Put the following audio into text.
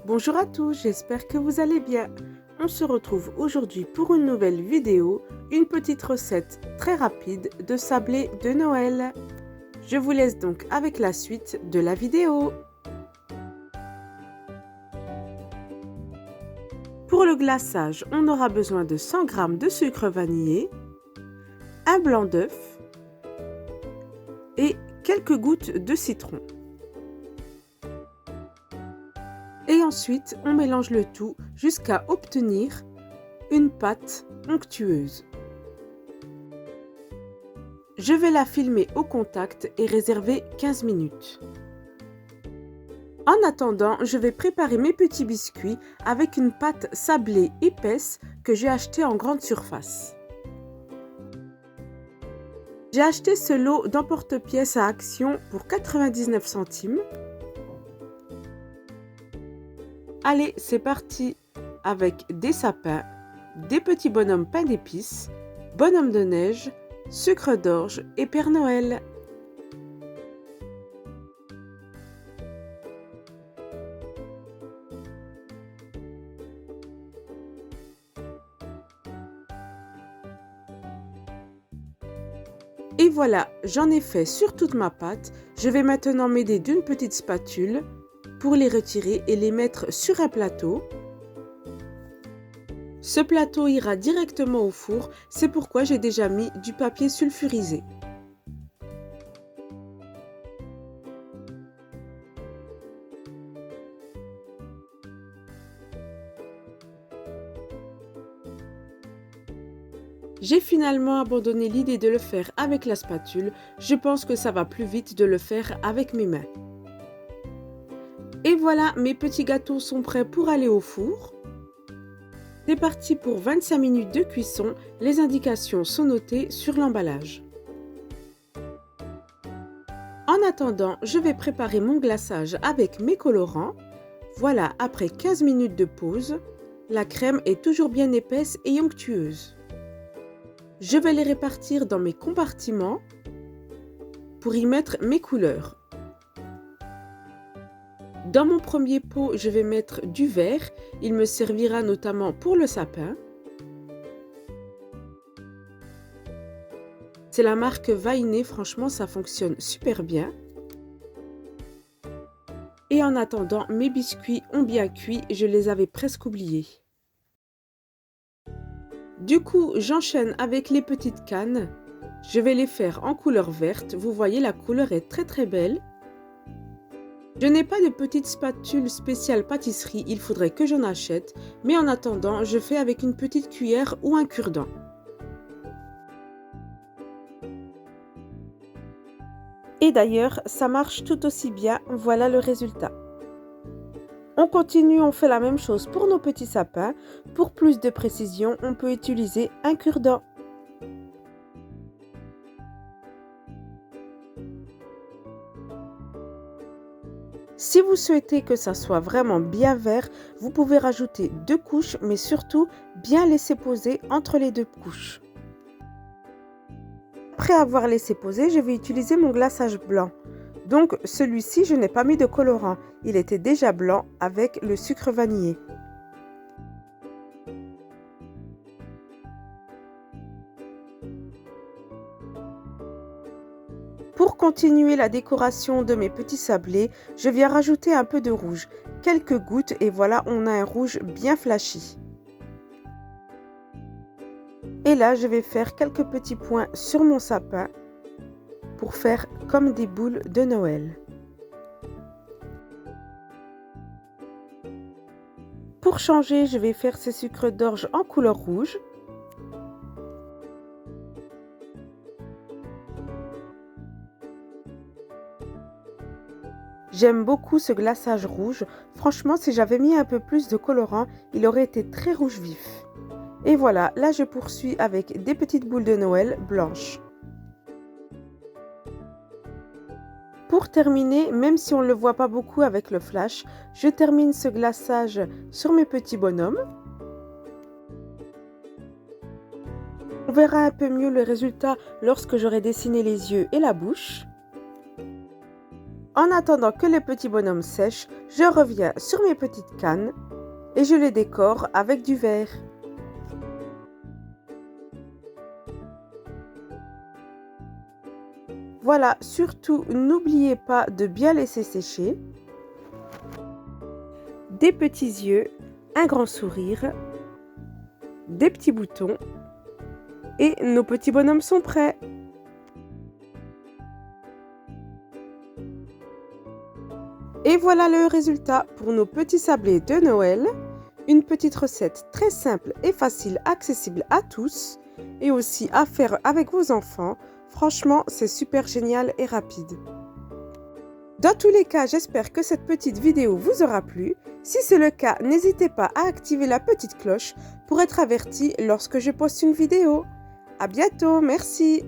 Bonjour à tous, j'espère que vous allez bien. On se retrouve aujourd'hui pour une nouvelle vidéo, une petite recette très rapide de sablé de Noël. Je vous laisse donc avec la suite de la vidéo. Pour le glaçage, on aura besoin de 100 g de sucre vanillé, un blanc d'œuf et quelques gouttes de citron. Et ensuite, on mélange le tout jusqu'à obtenir une pâte onctueuse. Je vais la filmer au contact et réserver 15 minutes. En attendant, je vais préparer mes petits biscuits avec une pâte sablée épaisse que j'ai achetée en grande surface. J'ai acheté ce lot d'emporte-pièces à Action pour 99 centimes. Allez, c'est parti avec des sapins, des petits bonhommes pain d'épices, bonhommes de neige, sucre d'orge et Père Noël. Et voilà, j'en ai fait sur toute ma pâte. Je vais maintenant m'aider d'une petite spatule pour les retirer et les mettre sur un plateau. Ce plateau ira directement au four, c'est pourquoi j'ai déjà mis du papier sulfurisé. J'ai finalement abandonné l'idée de le faire avec la spatule, je pense que ça va plus vite de le faire avec mes mains. Et voilà, mes petits gâteaux sont prêts pour aller au four. C'est parti pour 25 minutes de cuisson, les indications sont notées sur l'emballage. En attendant, je vais préparer mon glaçage avec mes colorants. Voilà, après 15 minutes de pause, la crème est toujours bien épaisse et onctueuse. Je vais les répartir dans mes compartiments pour y mettre mes couleurs. Dans mon premier pot, je vais mettre du vert. Il me servira notamment pour le sapin. C'est la marque Vainé, franchement ça fonctionne super bien. Et en attendant, mes biscuits ont bien cuit, je les avais presque oubliés. Du coup, j'enchaîne avec les petites cannes. Je vais les faire en couleur verte. Vous voyez, la couleur est très belle. Je n'ai pas de petite spatule spéciale pâtisserie, il faudrait que j'en achète. Mais en attendant, je fais avec une petite cuillère ou un cure-dent. Et d'ailleurs, ça marche tout aussi bien. Voilà le résultat. On continue, on fait la même chose pour nos petits sapins. Pour plus de précision, on peut utiliser un cure-dent. Si vous souhaitez que ça soit vraiment bien vert, vous pouvez rajouter 2 couches, mais surtout bien laisser poser entre les 2 couches. Après avoir laissé poser, je vais utiliser mon glaçage blanc. Donc celui-ci, je n'ai pas mis de colorant. Il était déjà blanc avec le sucre vanillé. Pour continuer la décoration de mes petits sablés, je viens rajouter un peu de rouge. Quelques gouttes et voilà, on a un rouge bien flashy. Et là, je vais faire quelques petits points sur mon sapin pour faire comme des boules de Noël. Pour changer, je vais faire ces sucres d'orge en couleur rouge. J'aime beaucoup ce glaçage rouge. Franchement, si j'avais mis un peu plus de colorant, il aurait été très rouge vif. Et voilà, là je poursuis avec des petites boules de Noël blanches. Pour terminer, même si on ne le voit pas beaucoup avec le flash, je termine ce glaçage sur mes petits bonhommes. On verra un peu mieux le résultat lorsque j'aurai dessiné les yeux et la bouche. En attendant que les petits bonhommes sèchent, je reviens sur mes petites cannes et je les décore avec du verre. Voilà, surtout n'oubliez pas de bien laisser sécher. Des petits yeux, un grand sourire, des petits boutons et nos petits bonhommes sont prêts. Et voilà le résultat pour nos petits sablés de Noël. Une petite recette très simple et facile, accessible à tous et aussi à faire avec vos enfants. Franchement, c'est super génial et rapide. Dans tous les cas, j'espère que cette petite vidéo vous aura plu. Si c'est le cas, n'hésitez pas à activer la petite cloche pour être averti lorsque je poste une vidéo. À bientôt, merci.